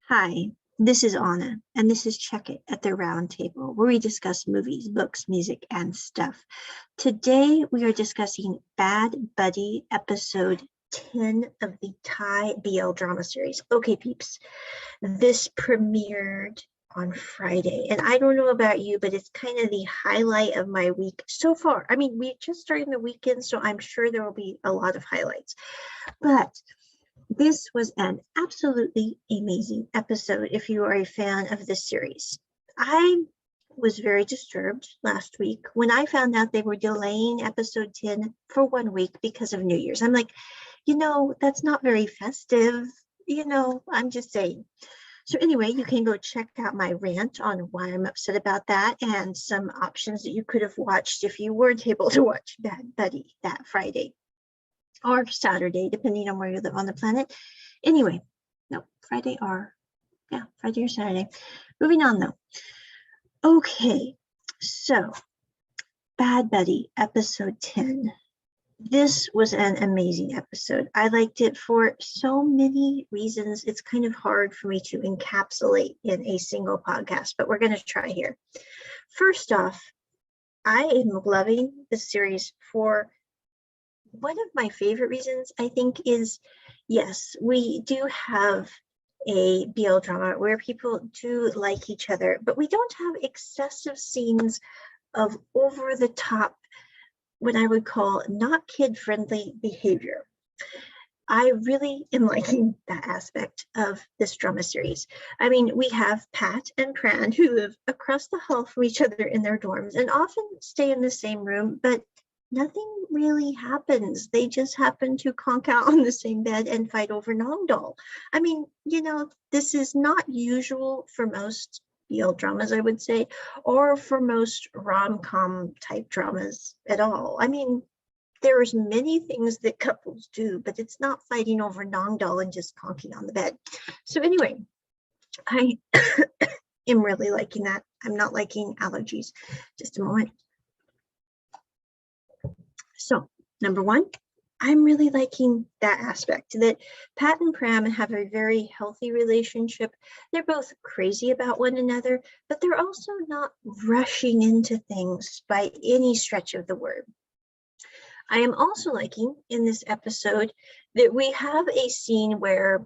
Hi, this is Anna, and this is Check It at the Round Table, where we discuss movies, books, music, and stuff. Today, we are discussing Bad Buddy, episode 10 of the Thai BL drama series. Okay, peeps, this premiered on Friday, and I don't know about you, but it's kind of the highlight of my week so far. I mean, we just started the weekend, so I'm sure there will be a lot of highlights, but this was an absolutely amazing episode if you are a fan of this series. I was very disturbed last week when I found out they were delaying episode 10 for 1 week because of New Year's. I'm like, that's not very festive. I'm just saying. So anyway, you can go check out my rant on why I'm upset about that and some options that you could have watched if you weren't able to watch Bad Buddy that Friday or Saturday, depending on where you live on the planet. Anyway, no, Friday or Saturday. Moving on though. Okay, so Bad Buddy, episode 10. This was an amazing episode. I liked it for so many reasons. It's kind of hard for me to encapsulate in a single podcast, but we're going to try here. First off, I am loving the series for one of my favorite reasons, I think, is yes, we do have a BL drama where people do like each other, but we don't have excessive scenes of over the top, what I would call not kid-friendly behavior. I really am liking that aspect of this drama series. I mean, we have Pat and Pran who live across the hall from each other in their dorms and often stay in the same room, but nothing really happens. They just happen to conk out on the same bed and fight over Nong Doll. I mean, this is not usual for most BL dramas, I would say, or for most rom-com type dramas at all. I mean, there's many things that couples do, but it's not fighting over Nong Doll and just conking on the bed. So anyway, I am really liking that. I'm not liking allergies. Just a moment. So, number one, I'm really liking that aspect that Pat and Pram have a very healthy relationship. They're both crazy about one another, but they're also not rushing into things by any stretch of the word. I am also liking in this episode that we have a scene where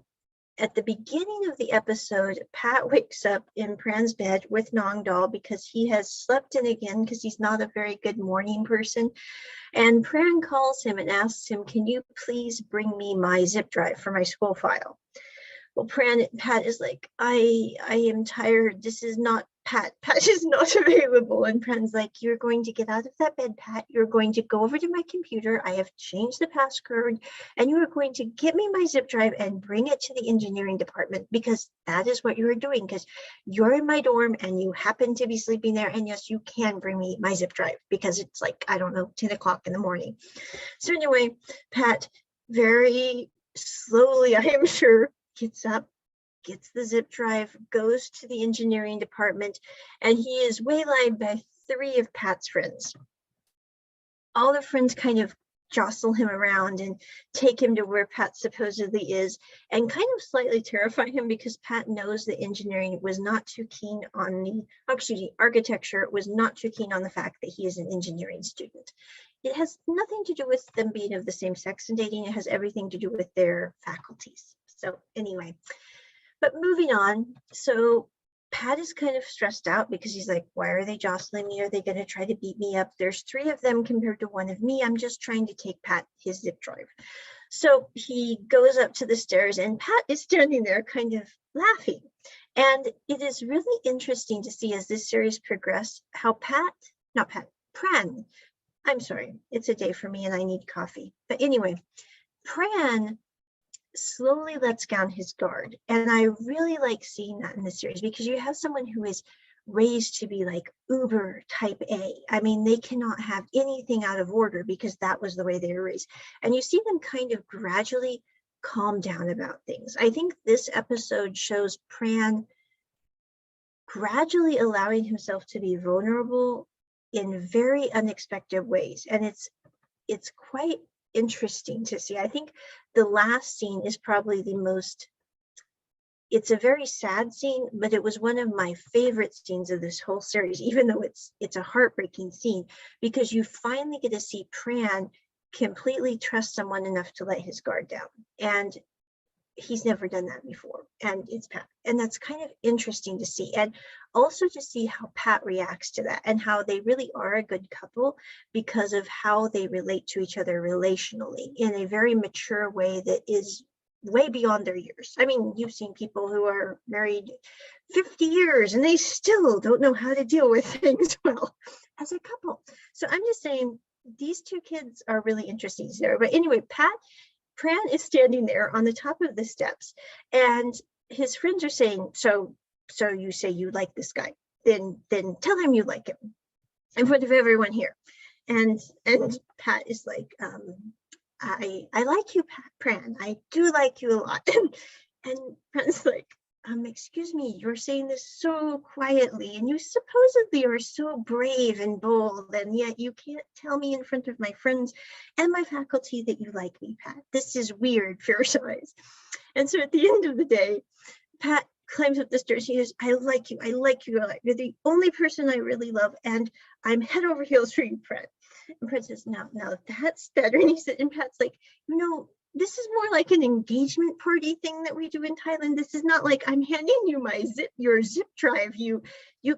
at the beginning of the episode, Pat wakes up in Pran's bed with Nong Doll because he has slept in again because he's not a very good morning person. And Pran calls him and asks him, can you please bring me my zip drive for my school file? Well, Pat is like, I am tired. This is not Pat. Pat is not available. And Pran's like, you're going to get out of that bed, Pat. You're going to go over to my computer. I have changed the passcode, and you are going to get me my zip drive and bring it to the engineering department because that is what you are doing because you're in my dorm and you happen to be sleeping there. And yes, you can bring me my zip drive because it's like, I don't know, 10 o'clock in the morning. So anyway, Pat very slowly, I am sure, gets up, gets the zip drive, goes to the engineering department, and he is waylaid by 3 of Pat's friends. All the friends kind of jostle him around and take him to where Pat supposedly is and kind of slightly terrify him because Pat knows that engineering was not too keen on architecture was not too keen on the fact that he is an engineering student. It has nothing to do with them being of the same sex and dating. It has everything to do with their faculties. So anyway, but moving on. So Pat is kind of stressed out because he's like, why are they jostling me? Are they going to try to beat me up? There's 3 of them compared to 1 of me. I'm just trying to take Pat his zip drive. So he goes up to the stairs and Pat is standing there kind of laughing. And it is really interesting to see as this series progresses how Pran, I'm sorry, it's a day for me and I need coffee. But anyway, Pran slowly lets down his guard. And I really like seeing that in the series because you have someone who is raised to be like uber type A. I mean, they cannot have anything out of order because that was the way they were raised. And you see them kind of gradually calm down about things. I think this episode shows Pran gradually allowing himself to be vulnerable in very unexpected ways. And it's quite interesting to see. I think the last scene is probably the most it's a very sad scene, but it was one of my favorite scenes of this whole series, even though it's a heartbreaking scene, because you finally get to see Pran completely trust someone enough to let his guard down. And he's never done that before. And it's Pat. And that's kind of interesting to see. And also to see how Pat reacts to that and how they really are a good couple because of how they relate to each other relationally in a very mature way that is way beyond their years. I mean, you've seen people who are married 50 years and they still don't know how to deal with things well as a couple. So I'm just saying these two kids are really interesting there. But anyway, Pran is standing there on the top of the steps and his friends are saying, so you say you like this guy, then tell him you like him in front of everyone here. And Pat is like, I like you, Pran. I do like you a lot. And Pran's like, excuse me, you're saying this so quietly, and you supposedly are so brave and bold, and yet you can't tell me in front of my friends and my faculty that you like me, Pat. This is weird for your size. And so at the end of the day, Pat climbs up the stairs. He goes, I like you. I like you. You're the only person I really love, and I'm head over heels for you, Pran. And Pran says, now that's better. And and Pat's like, this is more like an engagement party thing that we do in Thailand. This is not like I'm handing you your zip drive, you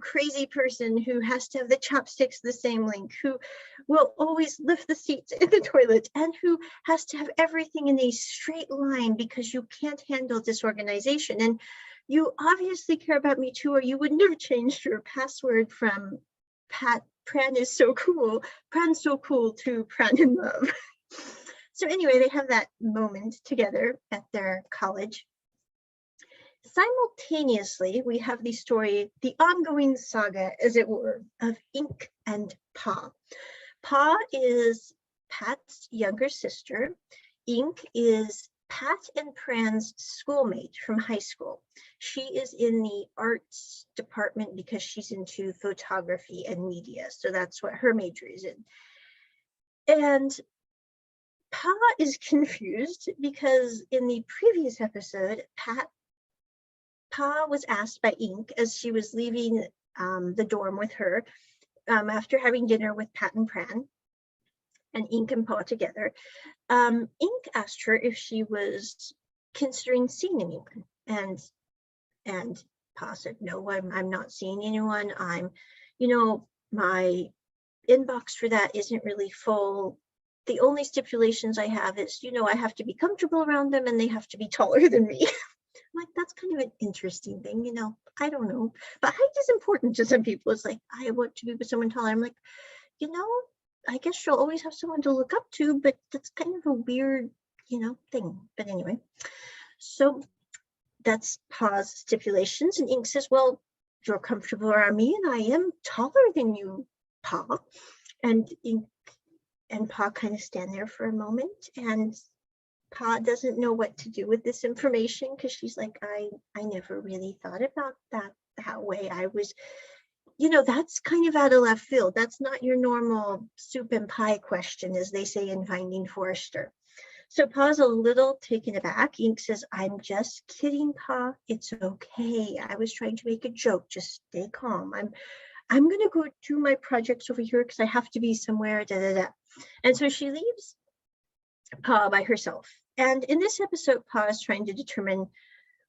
crazy person who has to have the chopsticks the same length, who will always lift the seats in the toilet, and who has to have everything in a straight line because you can't handle disorganization. And you obviously care about me too, or you wouldn't have changed your password from Pran is so cool, Pran's so cool to Pran in love. So anyway, they have that moment together at their college. Simultaneously, we have the story, the ongoing saga, as it were, of Ink and Pa. Pa is Pat's younger sister. Ink is Pat and Pran's schoolmate from high school. She is in the arts department because she's into photography and media. So that's what her major is in. And Pa is confused because in the previous episode, Pa was asked by Ink as she was leaving the dorm with her after having dinner with Pat and Pran, and Ink and Pa together. Ink asked her if she was considering seeing anyone, and Pa said, no, I'm not seeing anyone. My inbox for that isn't really full. The only stipulations I have is, I have to be comfortable around them and they have to be taller than me. I'm like, that's kind of an interesting thing, I don't know. But height is important to some people. It's like, I want to be with someone taller. I'm like, I guess you'll always have someone to look up to, but that's kind of a weird, thing. But anyway, so that's Pa's stipulations. And Ink says, well, you're comfortable around me and I am taller than you, Pa. And Ink and Pa kind of stand there for a moment, and Pa doesn't know what to do with this information because she's like, I never really thought about that way. I was, that's kind of out of left field. That's not your normal soup and pie question, as they say in Finding Forrester. So Pa's a little taken aback. Ink says, I'm just kidding, Pa. It's okay. I was trying to make a joke. Just stay calm. I'm going to go do my projects over here because I have to be somewhere, And so she leaves Pa by herself. And in this episode, Pa is trying to determine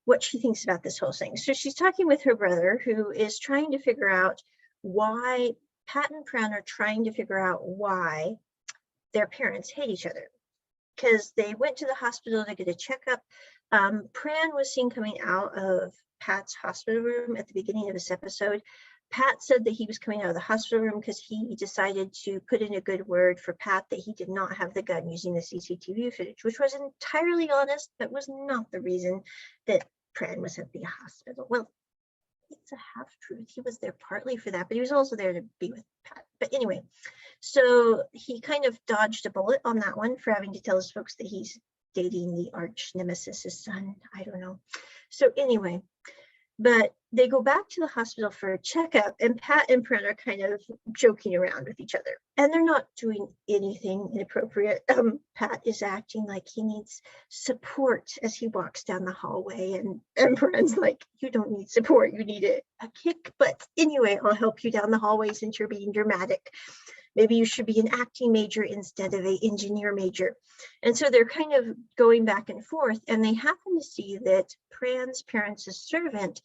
what she thinks about this whole thing. So she's talking with her brother, who is trying to figure out why Pat and Pran are trying to figure out why their parents hate each other. Because they went to the hospital to get a checkup. Pran was seen coming out of Pat's hospital room at the beginning of this episode. Pat said that he was coming out of the hospital room because he decided to put in a good word for Pat that he did not have the gun using the CCTV footage, which was entirely honest, but was not the reason that Pran was at the hospital. Well, it's a half-truth. He was there partly for that, but he was also there to be with Pat. But anyway, so he kind of dodged a bullet on that one for having to tell his folks that he's dating the arch nemesis' son. I don't know. So anyway, But they go back to the hospital for a checkup, and Pat and Pran are kind of joking around with each other, and they're not doing anything inappropriate. Pat is acting like he needs support as he walks down the hallway, and Pran's like, you don't need support, you need a kick. But anyway, I'll help you down the hallway since you're being dramatic. Maybe you should be an acting major instead of an engineer major. And so they're kind of going back and forth, and they happen to see that Pran's parents' servant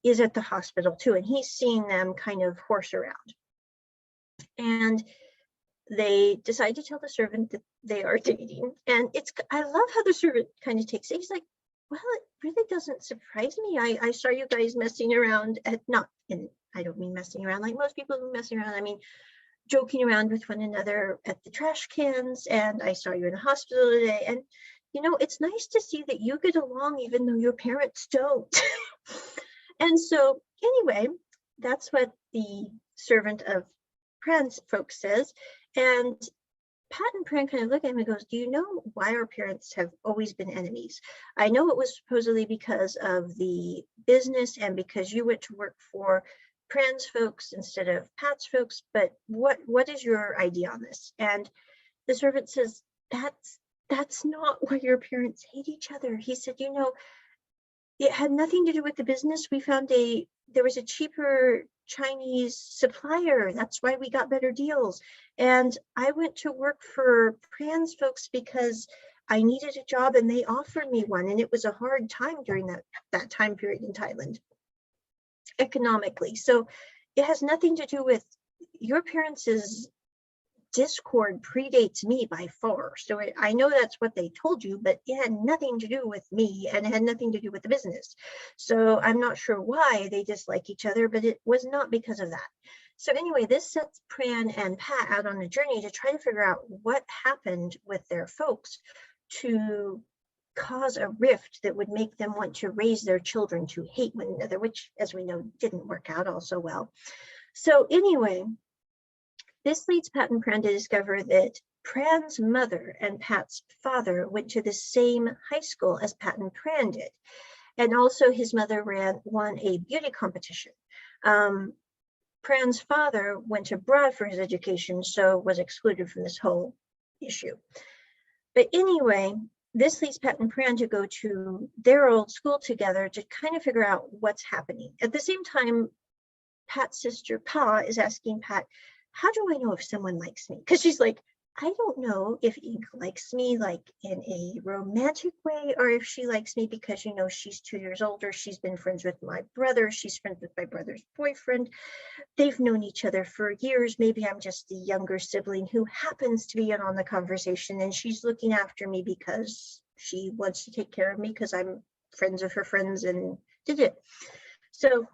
is at the hospital too, and he's seeing them kind of horse around. And they decide to tell the servant that they are dating. And I love how the servant kind of takes it. He's like, well, it really doesn't surprise me. I saw you guys messing around I don't mean messing around like most people who messing around. I mean, joking around with one another at the trash cans, and I saw you in the hospital today. And, it's nice to see that you get along even though your parents don't. And so anyway, that's what the servant of Pran's folks says. And Pat and Pran kind of look at him and goes, do you know why our parents have always been enemies? I know it was supposedly because of the business and because you went to work for Pran's folks instead of Pat's folks, but what is your idea on this? And the servant says, that's not why your parents hate each other. He said, it had nothing to do with the business. We found there was a cheaper Chinese supplier. That's why we got better deals. And I went to work for Pran's folks because I needed a job and they offered me one. And it was a hard time during that time period in Thailand, economically. So it has nothing to do with your parents' discord predates me by far. So I know that's what they told you, but it had nothing to do with me and it had nothing to do with the business. So I'm not sure why they dislike each other, but it was not because of that. So anyway, this sets Pran and Pat out on a journey to try to figure out what happened with their folks to cause a rift that would make them want to raise their children to hate one another, which, as we know, didn't work out all so well. So anyway, this leads Pat and Pran to discover that Pran's mother and Pat's father went to the same high school as Pat and Pran did. And also his mother won a beauty competition. Pran's father went abroad for his education, so was excluded from this whole issue. But anyway, this leads Pat and Pran to go to their old school together to kind of figure out what's happening. At the same time, Pat's sister, Pa, is asking Pat, how do I know if someone likes me? Because she's like, I don't know if Ink likes me like in a romantic way, or if she likes me because, she's 2 years older. She's been friends with my brother. She's friends with my brother's boyfriend. They've known each other for years. Maybe I'm just the younger sibling who happens to be in on the conversation, and she's looking after me because she wants to take care of me because I'm friends of her friends and did it. So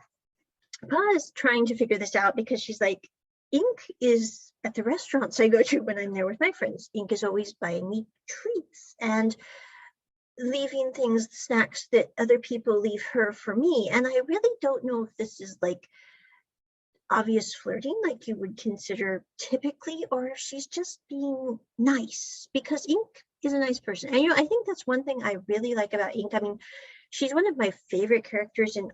Pa is trying to figure this out because she's like, Ink is at the restaurants I go to when I'm there with my friends. Ink is always buying me treats and leaving things, snacks that other people leave her for me. And I really don't know if this is like obvious flirting like you would consider typically, or if she's just being nice, because Ink is a nice person. And I think that's one thing I really like about Ink. I mean, she's one of my favorite characters in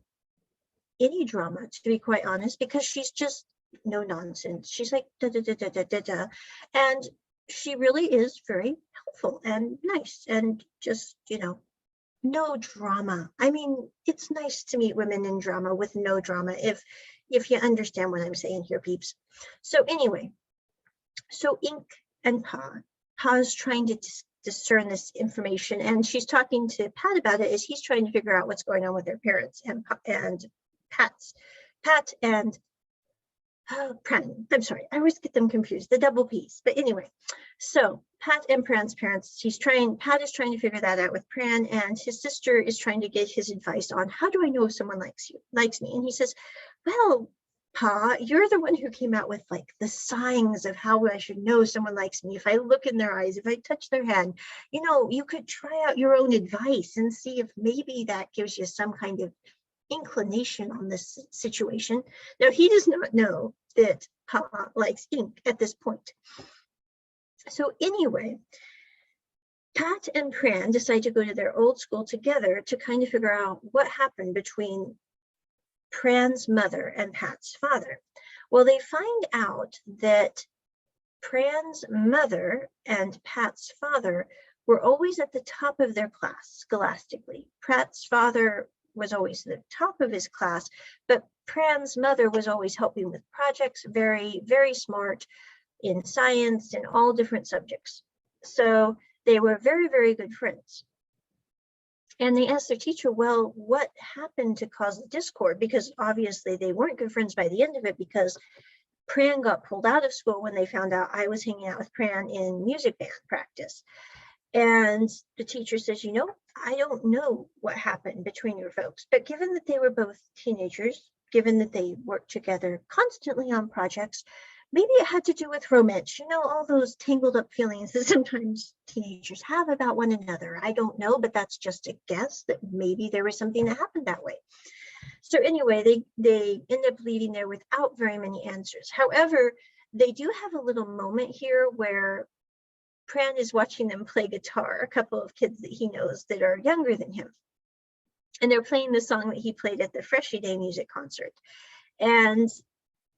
any drama, to be quite honest, because she's just no nonsense. She's like da da da da da da da, and she really is very helpful and nice and just no drama. I mean, it's nice to meet women in drama with no drama, if you understand what I'm saying here, peeps. So anyway, so Ink and Pa's trying to discern this information, and she's talking to Pat about it as he's trying to figure out what's going on with their parents and Pat and Pran. I'm sorry, I always get them confused, the double P's. But anyway, so Pat and Pran's parents, Pat is trying to figure that out with Pran, and his sister is trying to get his advice on how do I know if someone likes me. And he says, well, Pa, you're the one who came out with like the signs of how I should know someone likes me. If I look in their eyes, if I touch their hand, you could try out your own advice and see if maybe that gives you some kind of inclination on this situation. Now, he does not know that Pa likes Ink at this point. So anyway, Pat and Pran decide to go to their old school together to kind of figure out what happened between Pran's mother and Pat's father. Well, they find out that Pran's mother and Pat's father were always at the top of their class scholastically. Pat's father was always the top of his class, but Pran's mother was always helping with projects, very, very smart in science and all different subjects. So they were very, very good friends. And they asked their teacher, well, what happened to cause the discord? Because obviously they weren't good friends by the end of it, because Pran got pulled out of school when they found out I was hanging out with Pran in music band practice. And the teacher says, I don't know what happened between your folks, but given that they were both teenagers, given that they worked together constantly on projects, maybe it had to do with romance, all those tangled up feelings that sometimes teenagers have about one another. I don't know, but that's just a guess that maybe there was something that happened that way. So anyway, they end up leaving there without very many answers. However, they do have a little moment here where Pran is watching them play guitar, a couple of kids that he knows that are younger than him. And they're playing the song that he played at the Freshie Day music concert. And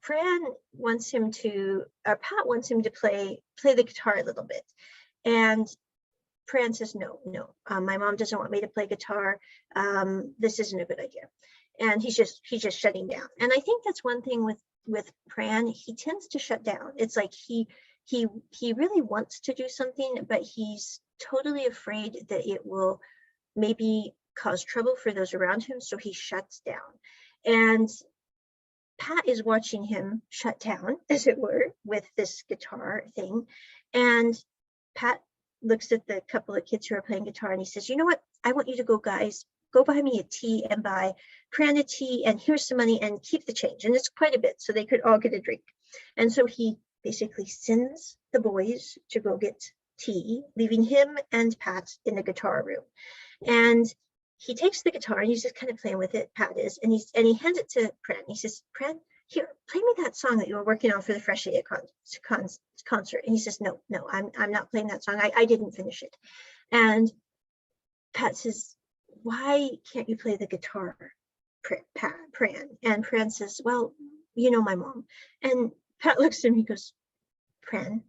Pat wants him to play the guitar a little bit. And Pran says, no, my mom doesn't want me to play guitar. This isn't a good idea. And he's just shutting down. And I think that's one thing with Pran, he tends to shut down. It's like he really wants to do something, but he's totally afraid that it will maybe cause trouble for those around him, so he shuts down. And Pat is watching him shut down, as it were, with this guitar thing. And Pat looks at the couple of kids who are playing guitar and he says, you know what? I want you to go, guys, go buy me a tea and buy Pran a tea, and here's some money, and keep the change. And it's quite a bit, so they could all get a drink. And so he basically sends the boys to go get tea, leaving him and Pat in the guitar room. And he takes the guitar and he's just kind of playing with it, Pat is, and he hands it to Pran. He says, Pran, here, play me that song that you were working on for the Fresh Day concert. And he says, no, I'm not playing that song. I didn't finish it. And Pat says, why can't you play the guitar, Pran? And Pran says, well, my mom. And Pat looks at him, he goes, Pran,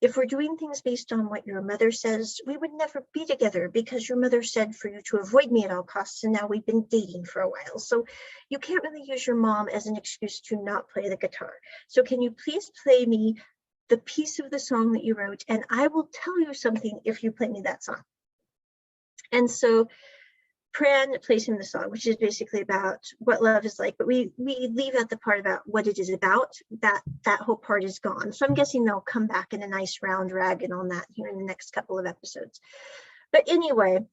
if we're doing things based on what your mother says, we would never be together, because your mother said for you to avoid me at all costs, and now we've been dating for a while. So you can't really use your mom as an excuse to not play the guitar. So can you please play me the piece of the song that you wrote, and I will tell you something if you play me that song. And so Pran plays him the song, which is basically about what love is like, but we leave out the part about what it is about. That whole part is gone. So I'm guessing they'll come back in a nice round dragon on that here in the next couple of episodes. But anyway,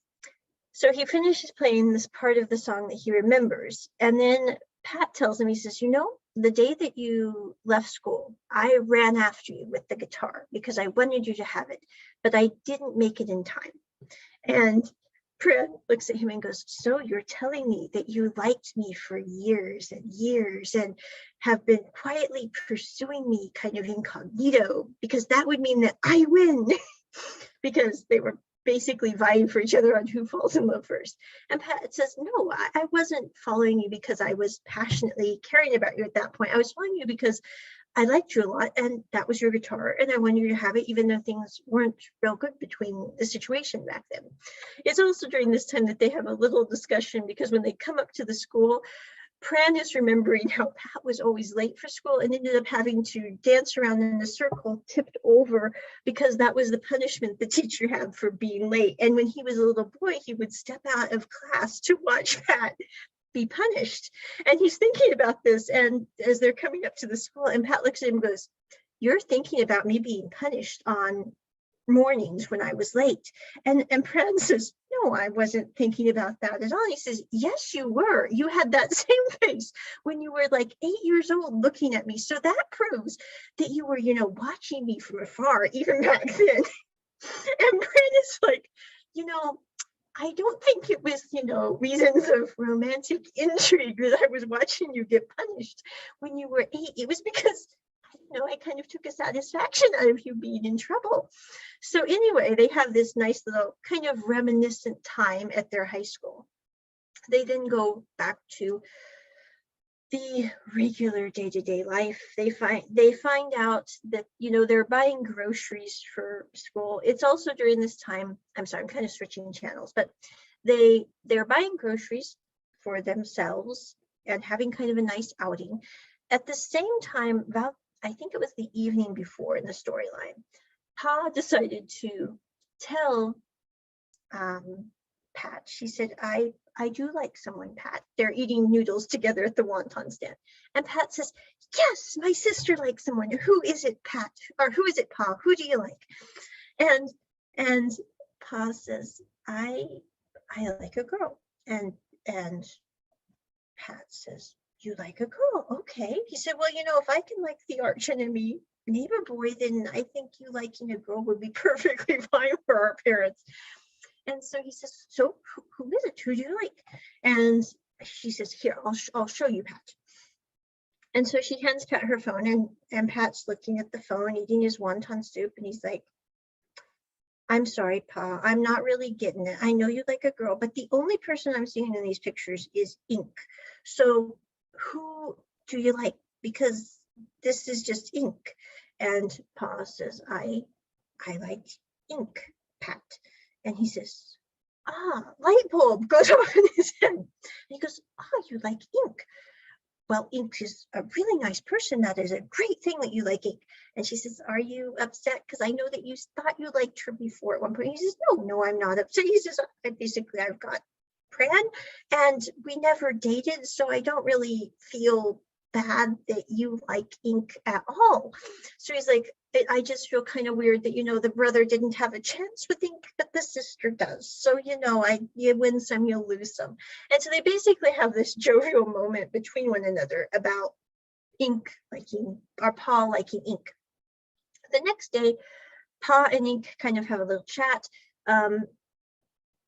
so he finishes playing this part of the song that he remembers. And then Pat tells him, he says, the day that you left school, I ran after you with the guitar because I wanted you to have it, but I didn't make it in time. And Pran looks at him and goes, so you're telling me that you liked me for years and years and have been quietly pursuing me kind of incognito, because that would mean that I win, because they were basically vying for each other on who falls in love first. And Pat says, no, I wasn't following you because I was passionately caring about you at that point. I was following you because I liked you a lot, and that was your guitar, and I wanted you to have it, even though things weren't real good between the situation back then. It's also during this time that they have a little discussion, because when they come up to the school, Pran is remembering how Pat was always late for school and ended up having to dance around in a circle, tipped over, because that was the punishment the teacher had for being late. And when he was a little boy, he would step out of class to watch Pat be punished. And he's thinking about this, and as they're coming up to the school, and Pat looks at him and goes, you're thinking about me being punished on mornings when I was late. And Pran says, no, I wasn't thinking about that at all. He says, yes, you were. You had that same face when you were like 8 years old looking at me. So that proves that you were, watching me from afar, even back then. And Pran is like, I don't think it was, reasons of romantic intrigue that I was watching you get punished when you were 8. It was because, I kind of took a satisfaction out of you being in trouble. So anyway, they have this nice little kind of reminiscent time at their high school. They then go back to the regular day-to-day life. They find out that, they're buying groceries for school. It's also during this time, I'm sorry, I'm kind of switching channels, but they're buying groceries for themselves and having kind of a nice outing. At the same time, about, I think it was the evening before in the storyline, Pa decided to tell Pat. She said, I do like someone, Pat. They're eating noodles together at the wonton stand. And Pat says, yes, my sister likes someone. Who is it, Pat? Or who is it, Pa? Who do you like? And Pa says, I like a girl. And Pat says, you like a girl? Okay. He said, well, if I can like the arch enemy neighbor boy, then I think you liking a girl would be perfectly fine for our parents. And so he says, so who is it? Who do you like? And she says, here, I'll show you, Pat. And so she hands Pat her phone, and Pat's looking at the phone, eating his wonton soup, and he's like, I'm sorry, Pa, I'm not really getting it. I know you like a girl, but the only person I'm seeing in these pictures is Ink. So who do you like? Because this is just Ink. And Pa says, I like Ink, Pat. And he says, light bulb goes off in his head. And he goes, you like Ink. Well, Ink is a really nice person. That is a great thing that you like Ink. And she says, are you upset? Because I know that you thought you liked her before at one point. He says, no, I'm not upset. He says, I've got Pran and we never dated, so I don't really feel bad that you like Ink at all. So he's like, I just feel kind of weird that, the brother didn't have a chance with Ink, but the sister does. So, you win some, you lose some. And so they basically have this jovial moment between one another about Ink liking, or Pa liking Ink. The next day, Pa and Ink kind of have a little chat.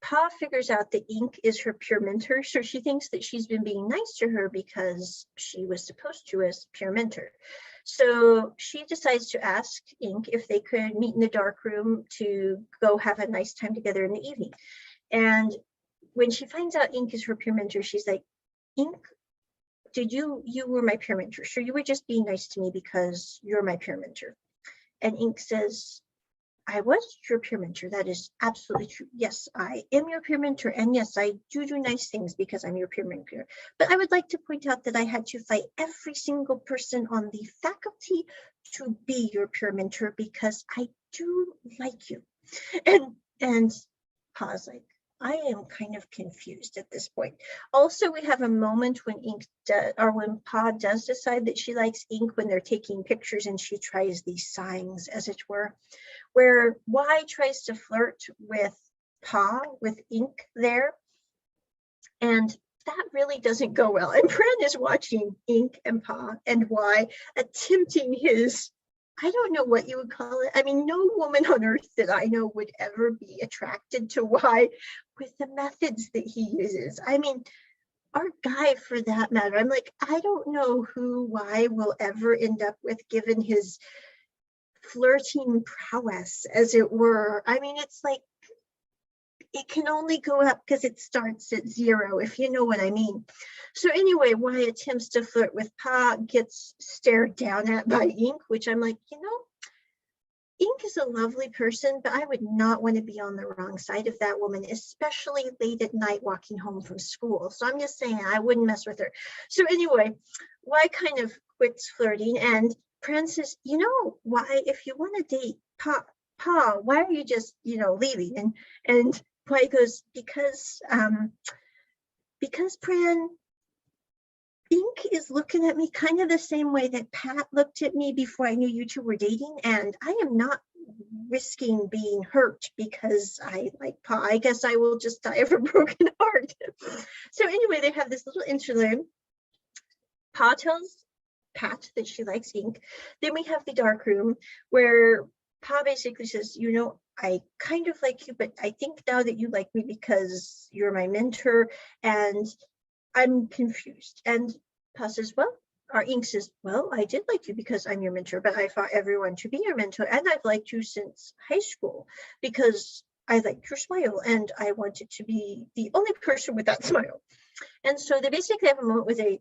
Pa figures out that Ink is her peer mentor, so she thinks that she's been being nice to her because she was supposed to as peer mentor. So she decides to ask Ink if they could meet in the dark room to go have a nice time together in the evening. And when she finds out Ink is her peer mentor, she's like, Ink, you were my peer mentor, so you were just being nice to me because you're my peer mentor. And Ink says, I was your peer mentor. That is absolutely true. Yes, I am your peer mentor. And yes, I do nice things because I'm your peer mentor. But I would like to point out that I had to fight every single person on the faculty to be your peer mentor because I do like you. And Pa's like, I am kind of confused at this point. Also, we have a moment when when Pa does decide that she likes Ink when they're taking pictures and she tries these signs, as it were, where Y tries to flirt with Pa, with Ink there. And that really doesn't go well. And Pran is watching Ink and Pa and Y attempting his, I don't know what you would call it. I mean, no woman on earth that I know would ever be attracted to Y with the methods that he uses. I mean, our guy for that matter. I'm like, I don't know who Y will ever end up with given his flirting prowess, as it were. I mean, it's like, it can only go up because it starts at 0, if you know what I mean. So anyway, Y attempts to flirt with Pa, gets stared down at by Ink, which I'm like, Ink is a lovely person, but I would not want to be on the wrong side of that woman, especially late at night walking home from school. So I'm just saying I wouldn't mess with her. So anyway, Y kind of quits flirting, and Pran says, why, if you want to date Pa, why are you just, leaving? And Y goes, because Pran, Ink is looking at me kind of the same way that Pat looked at me before I knew you two were dating, and I am not risking being hurt because I like Pa. I guess I will just die of a broken heart. So anyway, they have this little interlude. Pa tells Pat that she likes Ink. Then we have the dark room where Pa basically says, I kind of like you, but I think now that you like me because you're my mentor, and I'm confused. And Pa says, Ink says, I did like you because I'm your mentor, but I thought everyone to be your mentor, and I've liked you since high school because I liked your smile, and I wanted to be the only person with that smile. And so they basically have a moment with a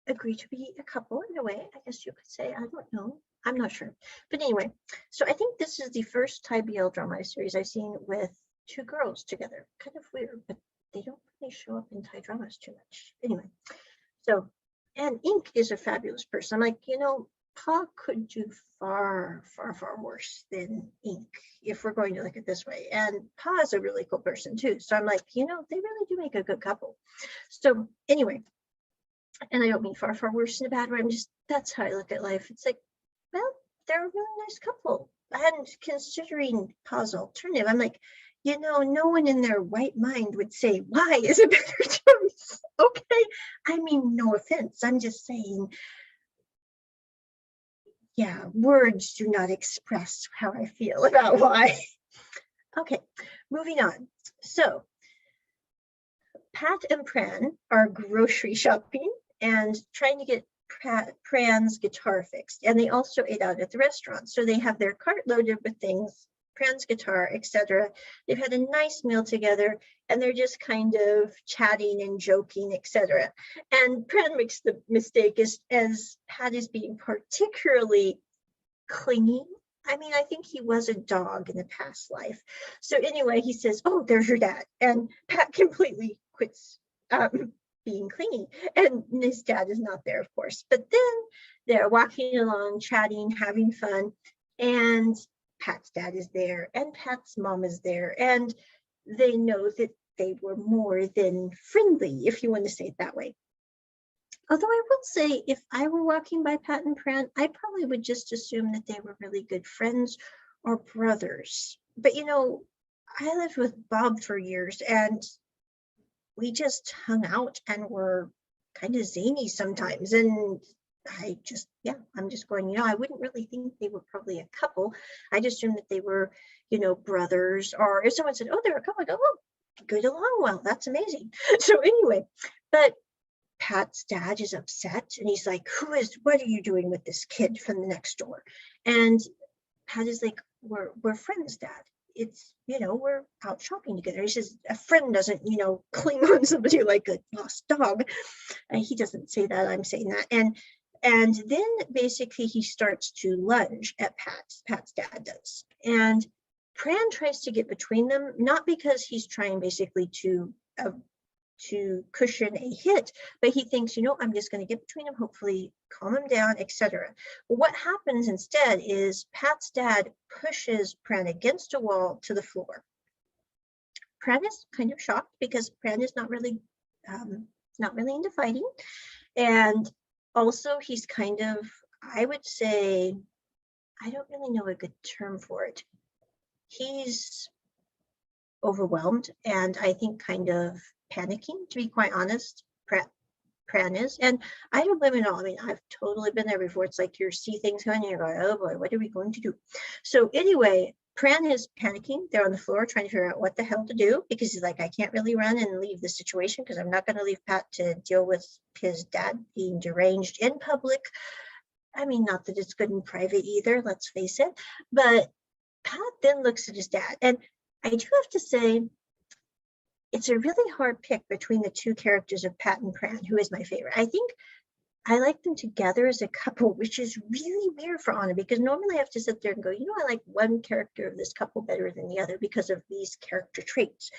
agree to be a couple in a way, I guess you could say. I don't know. I'm not sure. But anyway, so I think this is the first Thai BL drama series I've seen with two girls together. Kind of weird, but they don't really show up in Thai dramas too much. Anyway, so, and Ink is a fabulous person. I'm like, Pa could do far, far, far worse than Ink, if we're going to look at it this way. And Pa is a really cool person too. So I'm like, they really do make a good couple. So anyway, and I don't mean far, far worse in a bad way. That's how I look at life. It's like, well, they're a really nice couple. And considering Pa's alternative, I'm like, no one in their right mind would say why is a better choice. Okay. I mean, no offense. I'm just saying, yeah, words do not express how I feel about why. Okay, moving on. So Pat and Pran are grocery shopping and trying to get Pran's guitar fixed. And they also ate out at the restaurant. So they have their cart loaded with things, Pran's guitar, etc. They've had a nice meal together and they're just kind of chatting and joking, etc. And Pran makes the mistake as Pat is being particularly clingy. I mean, I think he was a dog in a past life. So anyway, he says, "Oh, there's your dad." And Pat completely quits being clingy. And his dad is not there, of course. But then they're walking along, chatting, having fun. And Pat's dad is there. And Pat's mom is there. And they know that they were more than friendly, if you want to say it that way. Although I will say, if I were walking by Pat and Pran, I probably would just assume that they were really good friends or brothers. But I lived with Bob for years and we just hung out and were kind of zany sometimes. And I'm just going, I wouldn't really think they were probably a couple. I just assumed that they were, brothers. Or if someone said, "Oh, they're a couple," I go, "Oh, good along well. That's amazing." So anyway, but Pat's dad is upset and he's like, what are you doing with this kid from the next door? And Pat is like, we're friends, Dad. It's, we're out shopping together. He says, a friend doesn't, cling on somebody like a lost dog. He doesn't say that, I'm saying that. And then basically he starts to lunge at Pat's dad does. And Pran tries to get between them, not because he's trying basically to cushion a hit, but he thinks, I'm just going to get between them, hopefully calm him down, etc. Well, what happens instead is Pat's dad pushes Pran against a wall to the floor. Pran is kind of shocked because Pran is not really into fighting, and also he's kind of, I would say, I don't really know a good term for it. He's overwhelmed and I think kind of panicking, to be quite honest. Pran is, and I don't blame it at all. I mean, I've totally been there before. It's like you see things going and you're going, oh boy, what are we going to do? So anyway, Pran is panicking. They're on the floor trying to figure out what the hell to do because he's like, I can't really run and leave the situation because I'm not going to leave Pat to deal with his dad being deranged in public. I mean, not that it's good in private either, let's face it. But Pat then looks at his dad, and I do have to say, it's a really hard pick between the two characters of Pat and Pran, who is my favorite. I think I like them together as a couple, which is really weird for Anna, because normally I have to sit there and go, I like one character of this couple better than the other because of these character traits.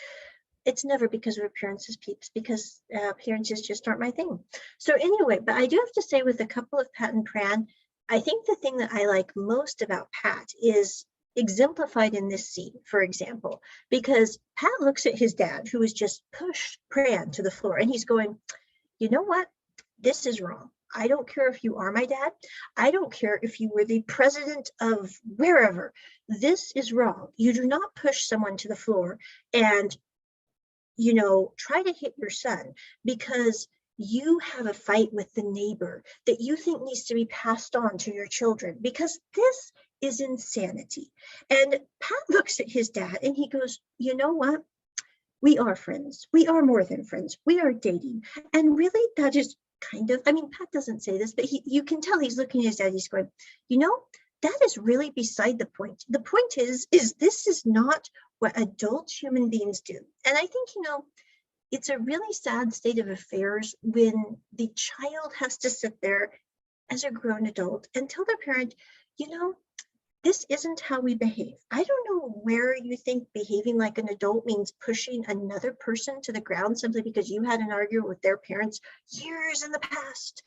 It's never because of appearances, peeps, because appearances just aren't my thing. So anyway, but I do have to say with a couple of Pat and Pran, I think the thing that I like most about Pat is exemplified in this scene, for example, because Pat looks at his dad, who has just pushed Pran to the floor, and he's going, you know what? This is wrong. I don't care if you are my dad. I don't care if you were the president of wherever. This is wrong. You do not push someone to the floor and, try to hit your son because you have a fight with the neighbor that you think needs to be passed on to your children, because this is insanity. And Pat looks at his dad and he goes, you know what? We are friends. We are more than friends. We are dating. And really, that is kind of, I mean, Pat doesn't say this, but you can tell he's looking at his dad. He's going, that is really beside the point. The point is this is not what adult human beings do. And I think, it's a really sad state of affairs when the child has to sit there as a grown adult and tell their parent, you know, this isn't how we behave. I don't know where you think behaving like an adult means pushing another person to the ground simply because you had an argument with their parents years in the past.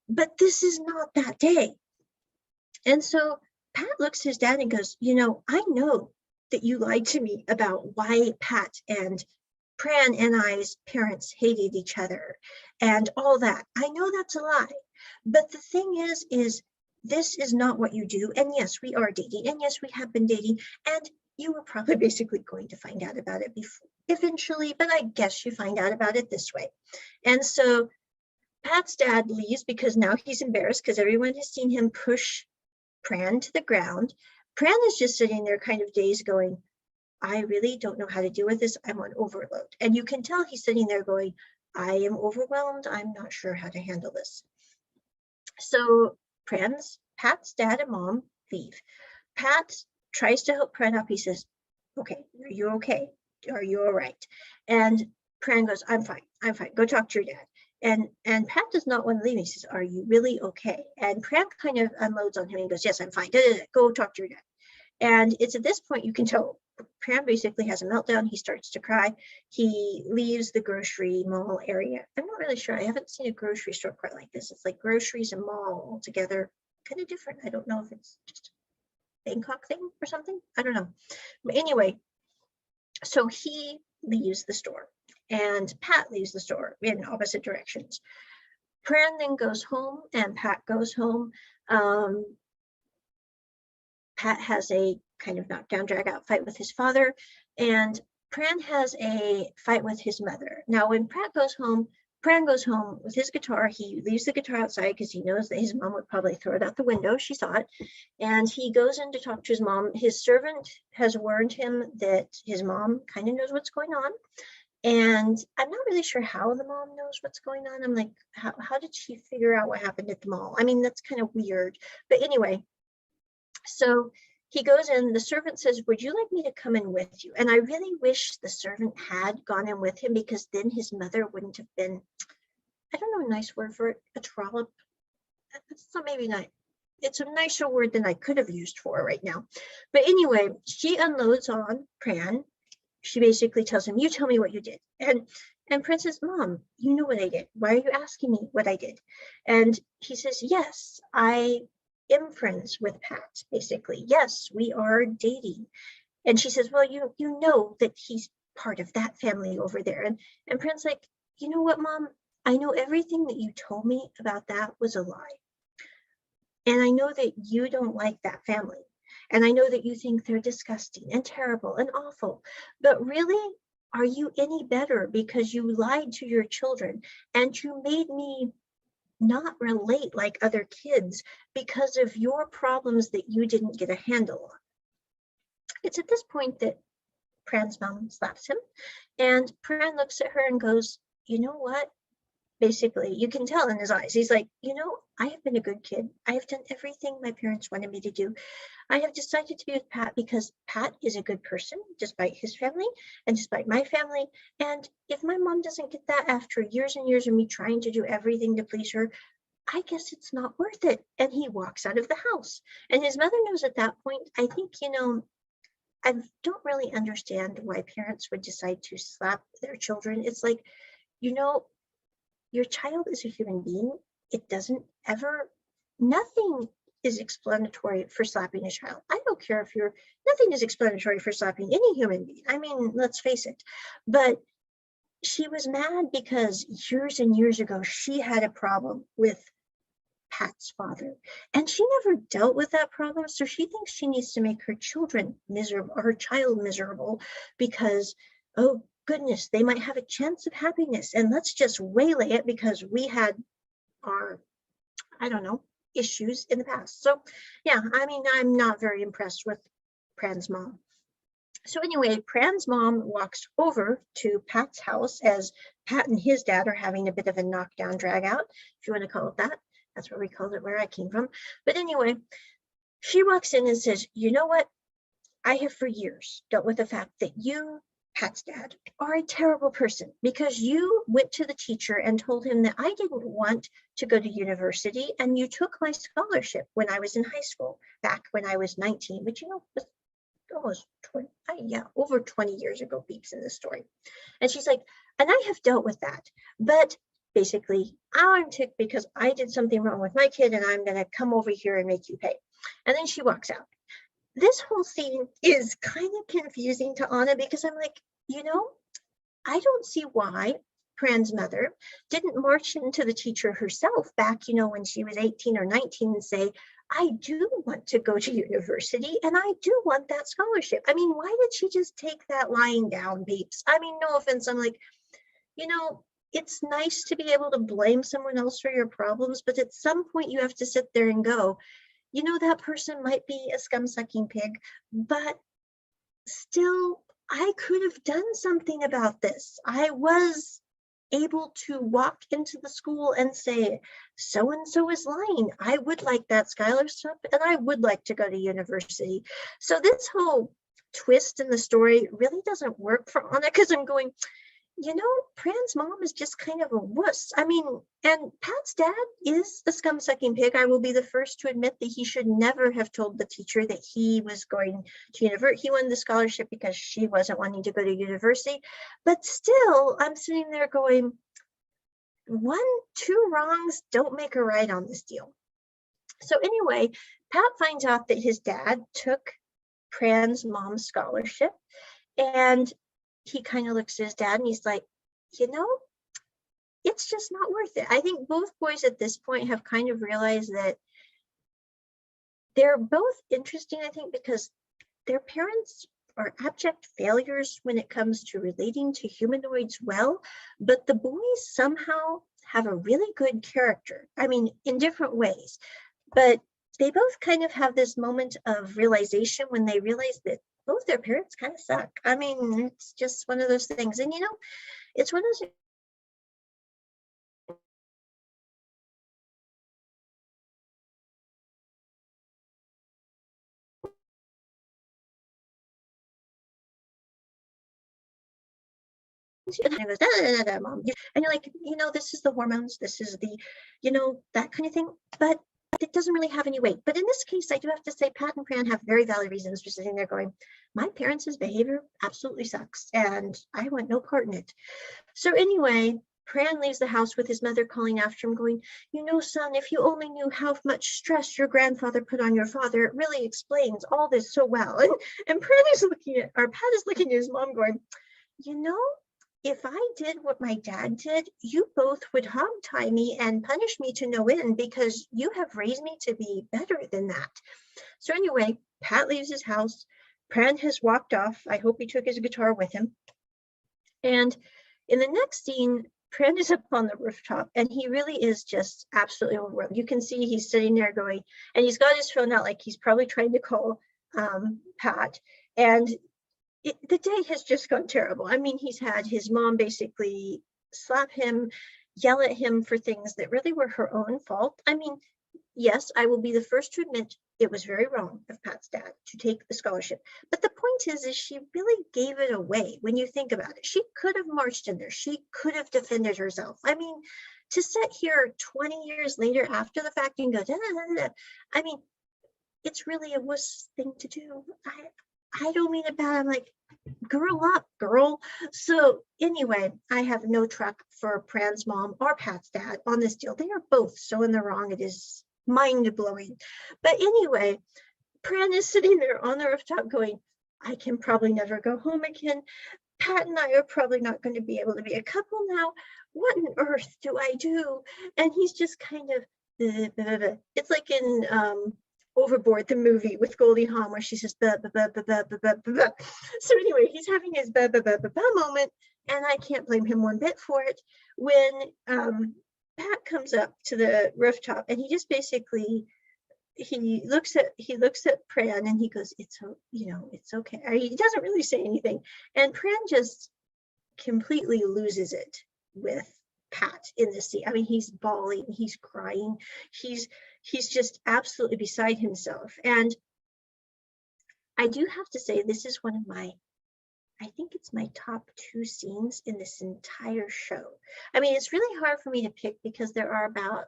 But this is not that day. And so Pat looks at his dad and goes, you know, I know that you lied to me about why Pat and Pran and I's parents hated each other and all that. I know that's a lie. But the thing is this is not what you do. And yes, we are dating. And yes, we have been dating. And you were probably basically going to find out about it before, eventually, but I guess you find out about it this way. And so Pat's dad leaves because now he's embarrassed because everyone has seen him push Pran to the ground. Pran is just sitting there kind of dazed going, I really don't know how to deal with this. I'm on overload. And you can tell he's sitting there going, I am overwhelmed. I'm not sure how to handle this. So Pat's dad and mom leave. Pat tries to help Pran up. He says, okay, are you okay? Are you all right? And Pran goes, I'm fine. Go talk to your dad. And Pat does not want to leave. He says, are you really okay? And Pran kind of unloads on him and goes, yes, I'm fine. Go talk to your dad. And it's at this point you can tell Pran basically has a meltdown. He starts to cry. He leaves the grocery mall area. I'm not really sure. I haven't seen a grocery store quite like this. It's like groceries and mall all together, kind of different. I don't know if it's just a Bangkok thing or something. I don't know. But anyway, so he leaves the store and Pat leaves the store in opposite directions. Pran then goes home and Pat goes home. Pat has a kind of knockdown, drag out fight with his father, and Pran has a fight with his mother. Now, when Pran goes home with his guitar. He leaves the guitar outside because he knows that his mom would probably throw it out the window. She saw it. And he goes in to talk to his mom. His servant has warned him that his mom kind of knows what's going on. And I'm not really sure how the mom knows what's going on. I'm like, how did she figure out what happened at the mall? I mean, that's kind of weird. But anyway, so he goes in, the servant says, would you like me to come in with you? And I really wish the servant had gone in with him because then his mother wouldn't have been, I don't know a nice word for it, a trollop. It's not maybe not, it's a nicer word than I could have used for it right now. But anyway, she unloads on Pran. She basically tells him, you tell me what you did. And Pran says, Mom, you know what I did. Why are you asking me what I did? And he says, yes, I am friends with Pat, basically. Yes, we are dating. And she says, well, you know that he's part of that family over there. And Pran's like, you know what, Mom? I know everything that you told me about that was a lie. And I know that you don't like that family. And I know that you think they're disgusting and terrible and awful. But really, are you any better because you lied to your children and you made me not relate like other kids because of your problems that you didn't get a handle on? It's at this point that Pran's mom slaps him, and Pran looks at her and goes, you know what? Basically, you can tell in his eyes. He's like, you know, I have been a good kid. I have done everything my parents wanted me to do. I have decided to be with Pat because Pat is a good person, despite his family and despite my family. And if my mom doesn't get that after years and years of me trying to do everything to please her, I guess it's not worth it. And he walks out of the house. And his mother knows at that point, I think, you know, I don't really understand why parents would decide to slap their children. It's like, you know, your child is a human being. It doesn't ever, nothing is explanatory for slapping a child. I don't care if nothing is explanatory for slapping any human being. I mean, let's face it. But she was mad because years and years ago, she had a problem with Pat's father, and she never dealt with that problem. So she thinks she needs to make her children miserable, or her child miserable, because, oh goodness, they might have a chance of happiness, and let's just waylay it because we had our, I don't know, issues in the past. So yeah, I mean, I'm not very impressed with Pran's mom. So anyway, Pran's mom walks over to Pat's house as Pat and his dad are having a bit of a knockdown drag out, if you want to call it that. That's what we called it where I came from. But anyway, she walks in and says, you know what? I have for years dealt with the fact that you Pat's dad, are a terrible person because you went to the teacher and told him that I didn't want to go to university and you took my scholarship when I was in high school, back when I was 19, which, was almost 20, over 20 years ago, beeps in this story. And she's like, and I have dealt with that, but basically I'm ticked because I did something wrong with my kid and I'm going to come over here and make you pay. And then she walks out. This whole scene is kind of confusing to Anna because I'm like, I don't see why Pran's mother didn't march into the teacher herself back, when she was 18 or 19 and say, I do want to go to university and I do want that scholarship. I mean, why did she just take that lying down, beeps? I mean, no offense. I'm like, it's nice to be able to blame someone else for your problems, but at some point you have to sit there and go, that person might be a scum-sucking pig, but still, I could have done something about this. I was able to walk into the school and say, so-and-so is lying. I would like that scholarship and I would like to go to university. So this whole twist in the story really doesn't work for Anna because I'm going, Pran's mom is just kind of a wuss. I mean, and Pat's dad is a scum-sucking pig. I will be the first to admit that he should never have told the teacher that he was going to university. He won the scholarship because she wasn't wanting to go to university. But still, I'm sitting there going, 2 wrongs don't make a right on this deal. So anyway, Pat finds out that his dad took Pran's mom's scholarship, and he kind of looks at his dad and he's like, it's just not worth it. I think both boys at this point have kind of realized that they're both interesting, I think, because their parents are abject failures when it comes to relating to humanoids well, but the boys somehow have a really good character. I mean, in different ways, but they both kind of have this moment of realization when they realize that both their parents kind of suck. I mean, it's just one of those things. And, it's one of those and it goes, da, da, da, da, mom. And you're like, this is the hormones, this is the, that kind of thing. But it doesn't really have any weight. But in this case, I do have to say Pat and Pran have very valid reasons for sitting there going, my parents' behavior absolutely sucks and I want no part in it. So anyway, Pran leaves the house with his mother calling after him going, son, if you only knew how much stress your grandfather put on your father, it really explains all this so well. And Pat is looking at his mom going, if I did what my dad did, you both would hog tie me and punish me to no end because you have raised me to be better than that. So anyway, Pat leaves his house. Pran has walked off. I hope he took his guitar with him. And in the next scene, Pran is up on the rooftop and he really is just absolutely overwhelmed. You can see he's sitting there going, and he's got his phone out like he's probably trying to call Pat. And the day has just gone terrible. I mean, he's had his mom basically slap him, yell at him for things that really were her own fault. I mean, yes, I will be the first to admit it was very wrong of Pat's dad to take the scholarship. But the point is she really gave it away when you think about it. She could have marched in there. She could have defended herself. I mean, to sit here 20 years later after the fact and go, da, da, da, da, I mean, it's really a wuss thing to do. I don't mean it bad. I'm like, grow up, girl. So anyway, I have no truck for Pran's mom or Pat's dad on this deal. They are both so in the wrong. It is mind-blowing. But anyway, Pran is sitting there on the rooftop going, I can probably never go home again. Pat and I are probably not going to be able to be a couple now. What on earth do I do? And he's just kind of, it's like in Overboard, the movie with Goldie Hawn, where she says, bah, bah, bah, bah, bah, bah, bah, bah. So anyway, he's having his bah, bah, bah, bah, bah moment, and I can't blame him one bit for it. When Pat comes up to the rooftop, and he just basically, he looks at Pran, and he goes, it's okay. He doesn't really say anything, and Pran just completely loses it with Pat in this scene. I mean, he's bawling, he's crying, he's just absolutely beside himself. And I do have to say, this is one of my I think it's my top 2 scenes in this entire show. I mean, it's really hard for me to pick because there are about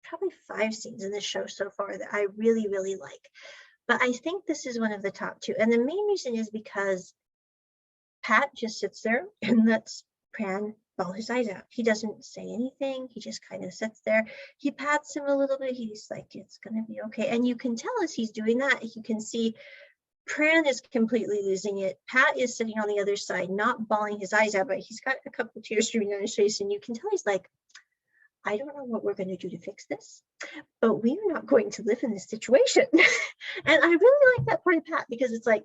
probably 5 scenes in this show so far that I really, really like. But I think this is one of the top 2. And the main reason is because Pat just sits there and lets Pran bawl his eyes out. He doesn't say anything. He just kind of sits there. He pats him a little bit. He's like, it's going to be okay. And you can tell as he's doing that, you can see Pran is completely losing it. Pat is sitting on the other side, not bawling his eyes out, but he's got a couple of tears streaming down his face. And you can tell he's like, I don't know what we're going to do to fix this, but we are not going to live in this situation. And I really like that part of Pat because it's like,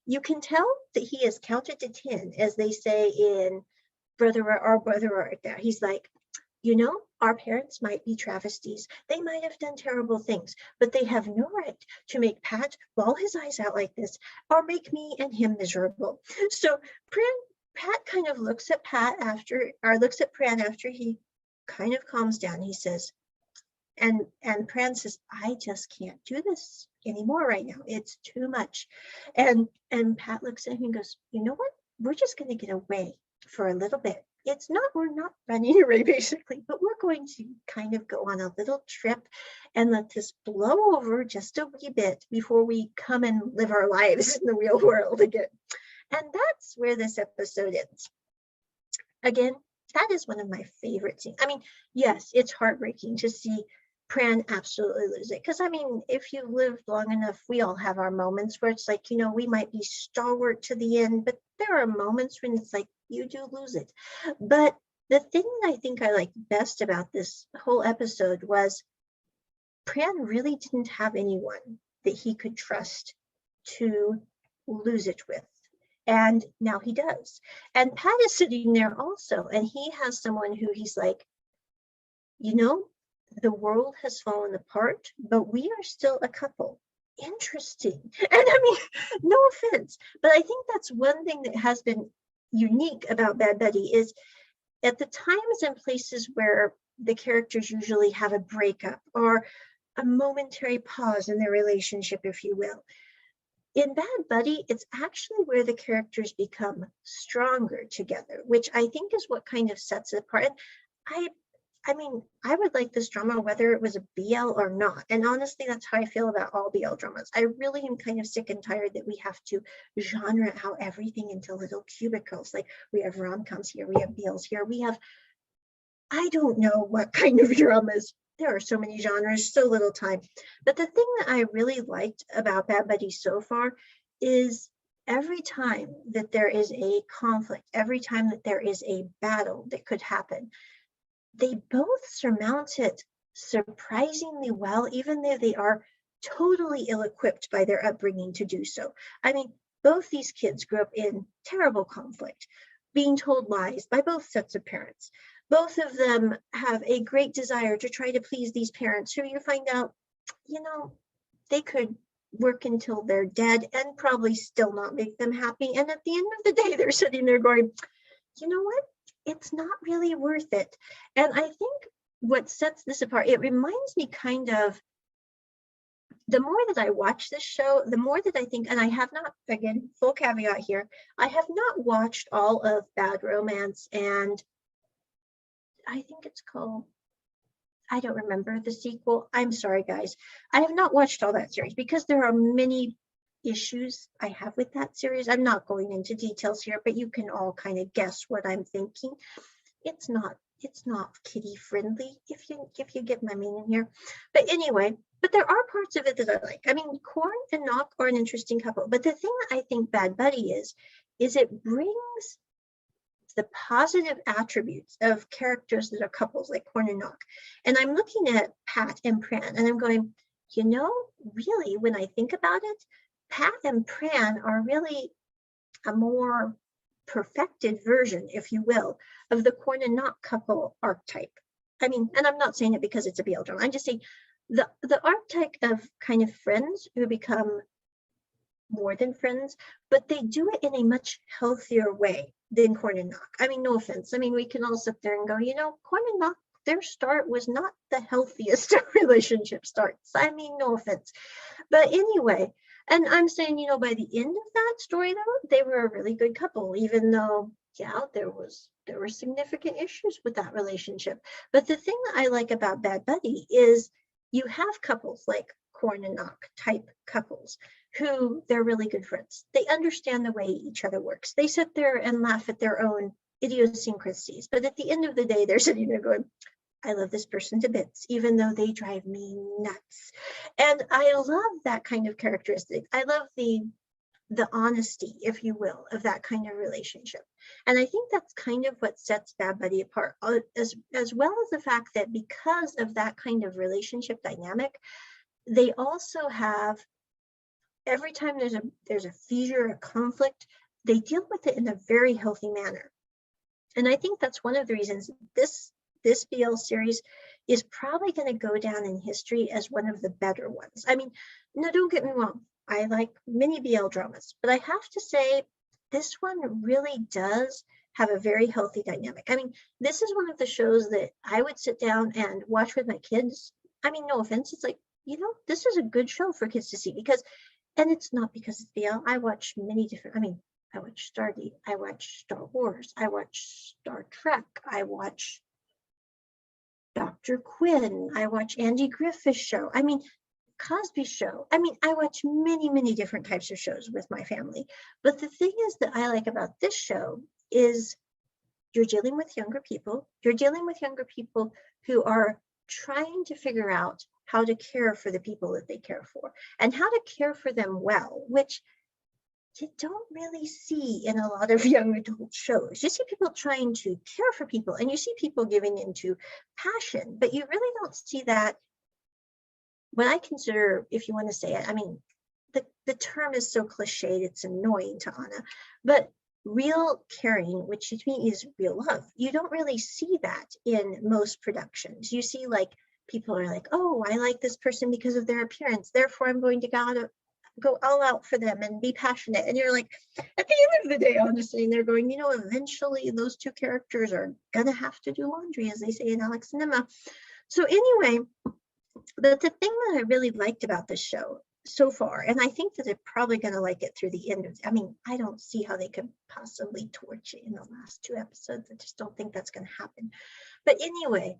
you can tell that he has counted to 10, as they say in Brother Art there. He's like, you know, our parents might be travesties. They might have done terrible things, but they have no right to make Pat bawl his eyes out like this or make me and him miserable. So Pat kind of looks at Pran after he kind of calms down. He says, and Pran says, I just can't do this anymore right now. It's too much. And Pat looks at him and goes, you know what? We're just going to get away for a little bit. We're not running away basically, but we're going to kind of go on a little trip and let this blow over just a wee bit before we come and live our lives in the real world again. And that's where this episode ends. Again, that is one of my favorite scenes. I mean, yes, it's heartbreaking to see Pran absolutely lose it. Because, I mean, if you lived long enough, we all have our moments where it's like, you know, we might be stalwart to the end, but there are moments when it's like, you do lose it. But the thing that I think I liked best about this whole episode was Pran really didn't have anyone that he could trust to lose it with. And now he does. And Pat is sitting there also, and he has someone who he's like, you know, the world has fallen apart, but we are still a couple. Interesting. And I mean, no offense, but I think that's one thing that has been unique about Bad Buddy is at the times and places where the characters usually have a breakup or a momentary pause in their relationship, if you will. In Bad Buddy, it's actually where the characters become stronger together, which I think is what kind of sets it apart. And I mean, I would like this drama whether it was a BL or not. And honestly, that's how I feel about all BL dramas. I really am kind of sick and tired that we have to genre out everything into little cubicles. Like we have rom-coms here, we have BLs here, we have, I don't know what kind of dramas. There are so many genres, so little time. But the thing that I really liked about Bad Buddy so far is every time that there is a conflict, every time that there is a battle that could happen, they both surmount it surprisingly well, even though they are totally ill-equipped by their upbringing to do so. I mean, both these kids grew up in terrible conflict, being told lies by both sets of parents. Both of them have a great desire to try to please these parents who you find out, you know, they could work until they're dead and probably still not make them happy. And at the end of the day, they're sitting there going, you know what? It's not really worth it. And I think what sets this apart, it reminds me kind of, the more that I watch this show, the more that I think, and I have not, again, full caveat here, I have not watched all of Bad Romance, and I think it's called, I don't remember the sequel. I'm sorry, guys. I have not watched all that series because there are many issues I have with that series. I'm not going into details here, but you can all kind of guess what I'm thinking. It's not kiddie friendly, if you get my meaning here. But anyway, but there are parts of it that I like. I mean, Korn and Knock are an interesting couple, but the thing that I think Bad Buddy is it brings the positive attributes of characters that are couples like Korn and Knock. And I'm looking at Pat and Pran and I'm going, you know, really, when I think about it, Pat and Pran are really a more perfected version, if you will, of the Korn and Knock couple archetype. I mean, and I'm not saying it because it's a BL drama. I'm just saying the archetype of kind of friends who become more than friends, but they do it in a much healthier way than Korn and Knock. I mean, no offense. I mean, we can all sit there and go, you know, Korn and Knock, their start was not the healthiest relationship starts. I mean, no offense. But anyway, And I'm saying, you know, by the end of that story, though, they were a really good couple, even though, yeah, there were significant issues with that relationship. But the thing that I like about Bad Buddy is you have couples like Corn and Knock type couples who they're really good friends. They understand the way each other works. They sit there and laugh at their own idiosyncrasies. But at the end of the day, they're sitting there going, I love this person to bits, even though they drive me nuts. And I love that kind of characteristic. I love the honesty, if you will, of that kind of relationship. And I think that's kind of what sets Bad Buddy apart, as well as the fact that because of that kind of relationship dynamic, they also have, every time there's a fissure, a conflict, they deal with it in a very healthy manner. And I think that's one of the reasons this BL series is probably going to go down in history as one of the better ones. I mean, no, don't get me wrong. I like many BL dramas, but I have to say this one really does have a very healthy dynamic. I mean, this is one of the shows that I would sit down and watch with my kids. I mean, no offense. It's like, you know, this is a good show for kids to see because, and it's not because it's BL. I watch many different, I mean, I watch Stargate, I watch Star Wars, I watch Star Trek, I watch Dr. Quinn, I watch Andy Griffith's show. I mean, Cosby Show. I mean, I watch many, many different types of shows with my family. But the thing is that I like about this show is you're dealing with younger people. You're dealing with younger people who are trying to figure out how to care for the people that they care for and how to care for them well, which you don't really see in a lot of young adult shows. You see people trying to care for people and you see people giving into passion, but you really don't see that. What I consider, if you want to say it, I mean, the term is so cliched, it's annoying to Anna, but real caring, which to me is real love, you don't really see that in most productions. You see like people are like, oh, I like this person because of their appearance, therefore I'm going to go all out for them and be passionate. And you're like, at the end of the day, honestly, and they're going, you know, eventually those two characters are gonna have to do laundry, as they say in Alex and Emma. So anyway, but the thing that I really liked about this show so far, and I think that they're probably going to like it through the end of, I mean, I don't see how they could possibly torch it in the last 2 episodes. I just don't think that's going to happen. But anyway,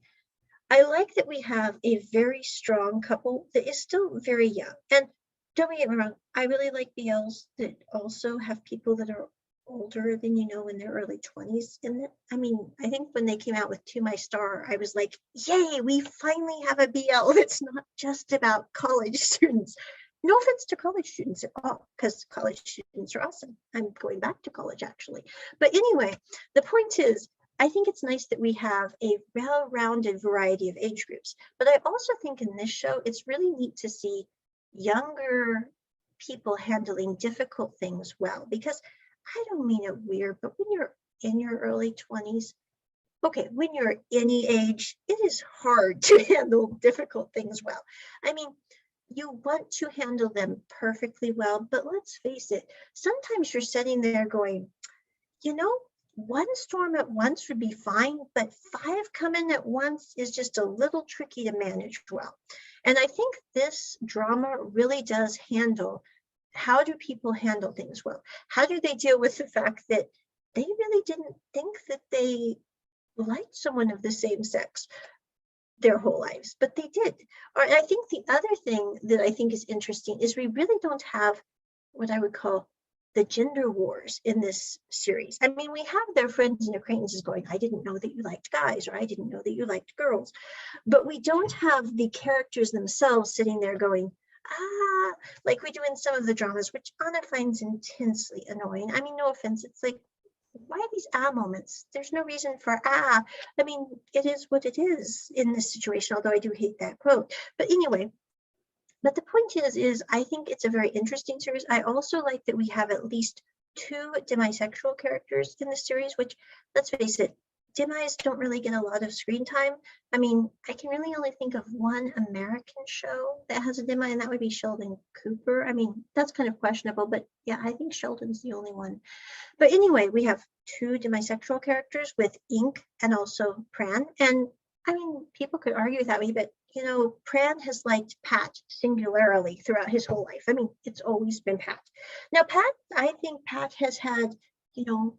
I like that we have a very strong couple that is still very young. And don't get me wrong, I really like BLs that also have people that are older than, you know, in their early 20s in it. I mean, I think when they came out with To My Star, I was like, yay, we finally have a BL that's not just about college students. No offense to college students at all, because college students are awesome. I'm going back to college actually. But anyway, the point is, I think it's nice that we have a well-rounded variety of age groups. But I also think in this show, it's really neat to see younger people handling difficult things well, because I don't mean it weird, but when you're in your early 20s, okay, when you're any age, it is hard to handle difficult things well. I mean, you want to handle them perfectly well, but let's face it, sometimes you're sitting there going, you know, one storm at once would be fine, but 5 coming at once is just a little tricky to manage well. And I think this drama really does handle, how do people handle things well? How do they deal with the fact that they really didn't think that they liked someone of the same sex their whole lives, but they did. Or I think the other thing that I think is interesting is we really don't have what I would call the gender wars in this series. I mean, we have their friends and acquaintances going, I didn't know that you liked guys, or I didn't know that you liked girls. But we don't have the characters themselves sitting there going, like we do in some of the dramas, which Anna finds intensely annoying. I mean, no offense, it's like, why these moments? There's no reason for I mean, it is what it is in this situation, although I do hate that quote. But anyway, but the point is I think it's a very interesting series. I also like that we have at least 2 demisexual characters in the series, which, let's face it, demis don't really get a lot of screen time. I mean, I can really only think of one American show that has a demi, and that would be Sheldon Cooper. I mean, that's kind of questionable, but yeah, I think Sheldon's the only one. But anyway, we have 2 demisexual characters with Ink and also Pran. And I mean, people could argue with that way, but you know, Pran has liked Pat singularly throughout his whole life. I mean, it's always been Pat. Now, Pat, I think Pat has had, you know,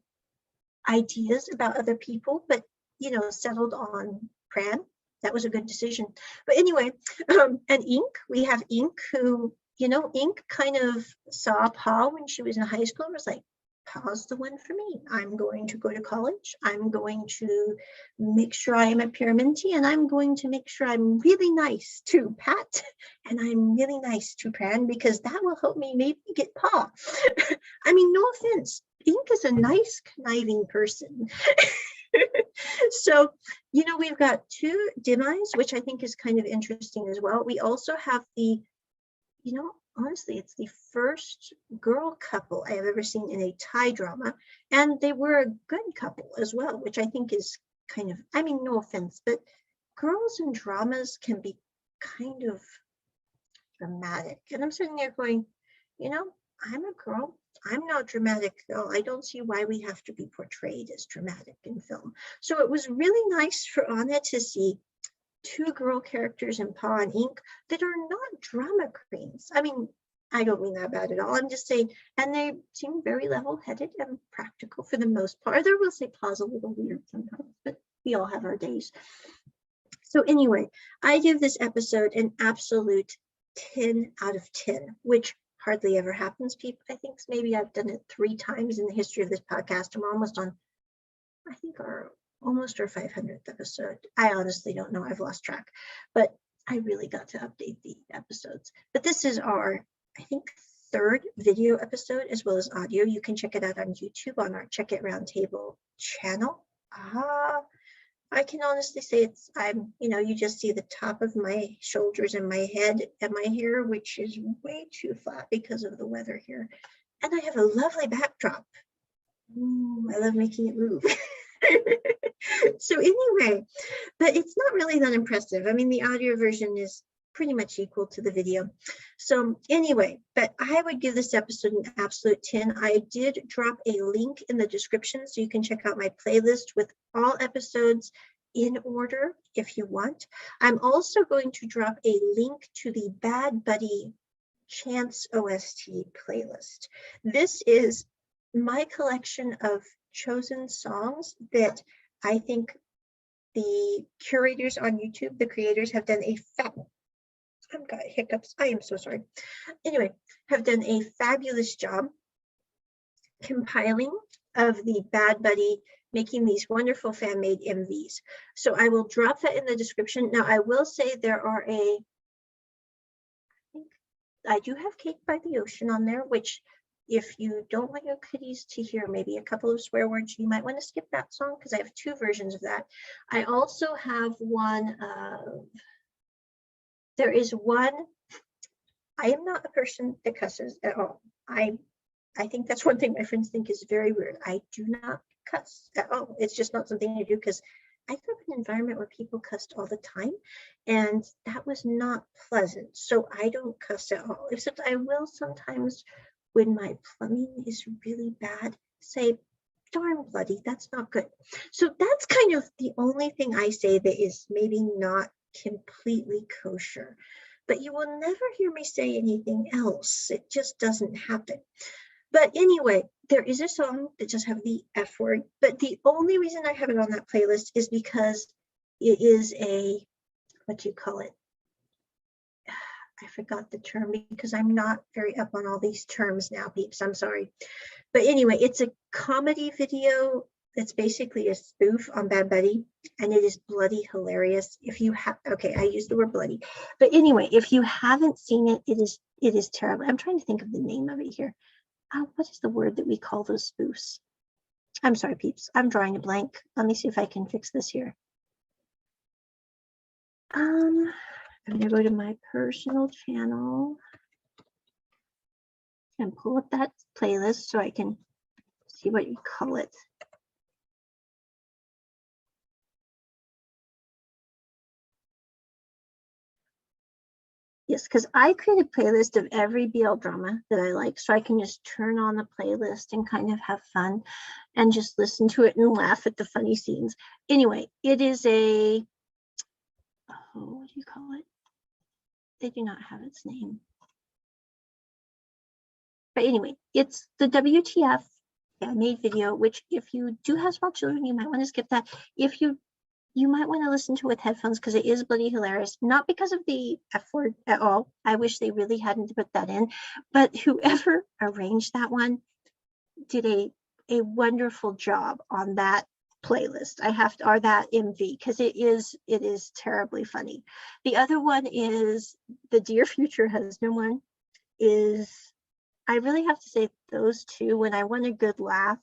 ideas about other people, but you know, settled on Pran. That was a good decision. But anyway, and Ink, we have Ink, who, you know, Ink kind of saw Pa when she was in high school and was like, Pa's the one for me. I'm going to go to college. I'm going to make sure I am a Pyramidty, and I'm going to make sure I'm really nice to Pat, and I'm really nice to Pran, because that will help me maybe get Pa. I mean, no offense, Ink is a nice, conniving person. So, you know, we've got two dim eyes, which I think is kind of interesting as well. We also have the, you know, honestly, it's the first girl couple I have ever seen in a Thai drama. And they were a good couple as well, which I think is kind of, I mean, no offense, but girls in dramas can be kind of dramatic. And I'm sitting there going, you know, I'm a girl. I'm not dramatic though. I don't see why we have to be portrayed as dramatic in film. So it was really nice for Anna to see two girl characters in Pa and Ink that are not drama queens. I mean, I don't mean that bad at all. I'm just saying, and they seem very level-headed and practical for the most part. There will say Pa's a little weird sometimes, but we all have our days. So anyway, I give this episode an absolute 10 out of 10, which hardly ever happens, people. I think maybe I've done it 3 times in the history of this podcast, and we're almost on, I think, almost our 500th episode. I honestly don't know. I've lost track, but I really got to update the episodes. But this is our, I think, 3rd video episode as well as audio. You can check it out on YouTube on our Check It Roundtable channel. I can honestly say you know, you just see the top of my shoulders and my head and my hair, which is way too flat because of the weather here. And I have a lovely backdrop. I love making it move. So anyway, but it's not really that impressive. I mean, the audio version is pretty much equal to the video. So anyway, but I would give this episode an absolute 10. I did drop a link in the description so you can check out my playlist with all episodes in order if you want. I'm also going to drop a link to the Bad Buddy Chance OST playlist. This is my collection of chosen songs that I think the curators on YouTube, the creators, have done a I've got hiccups. I am so sorry. Anyway, have done a fabulous job compiling of the Bad Buddy, making these wonderful fan-made MVs. So I will drop that in the description. Now, I will say there are I do have Cake by the Ocean on there, which if you don't want your kiddies to hear maybe a couple of swear words, you might want to skip that song because I have 2 versions of that. I also have one of, there is one, I am not a person that cusses at all. I think that's one thing my friends think is very weird. I do not cuss at all. It's just not something I do because I grew up in an environment where people cussed all the time, and that was not pleasant. So I don't cuss at all, except I will sometimes when my plumbing is really bad, say, darn bloody, that's not good. So that's kind of the only thing I say that is maybe not completely kosher. But you will never hear me say anything else. It just doesn't happen. But anyway, there is a song that just have the F word, but the only reason I have it on that playlist is because it is a, what do you call it? I forgot the term because I'm not very up on all these terms now, peeps. I'm sorry. But anyway, it's a comedy video that's basically a spoof on Bad Buddy, and it is bloody hilarious. If you have, okay, I used the word bloody, but anyway, if you haven't seen it, it is terrible. I'm trying to think of the name of it here. What is the word that we call those spoofs? I'm sorry, peeps. I'm drawing a blank. Let me see if I can fix this here. I'm gonna go to my personal channel and pull up that playlist so I can see what you call it. Yes, because I create a playlist of every BL drama that I like, so I can just turn on the playlist and kind of have fun and just listen to it and laugh at the funny scenes. Anyway, it is a what do you call it? They do not have its name. But anyway, it's the WTF fan-made video, which if you do have small children, you might want to skip that. If you might want to listen to it with headphones because it is bloody hilarious, not because of the F word at all. I wish they really hadn't put that in, but whoever arranged that one did a wonderful job on that playlist. Or that MV, because it is terribly funny. The other one is the Dear Future Husband one. I really have to say those two, when I want a good laugh,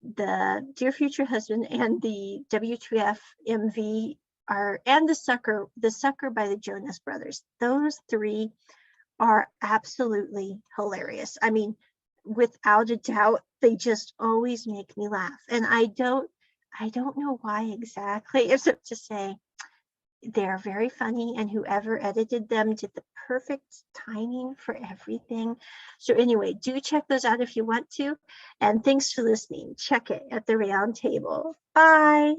the Dear Future Husband and the WTF MV and the Sucker by the Jonas Brothers. Those three are absolutely hilarious. I mean, without a doubt, they just always make me laugh. And I don't know why exactly, except to say they're very funny, and whoever edited them did the perfect timing for everything. So anyway, do check those out if you want to. And thanks for listening. Check it at the round table. Bye.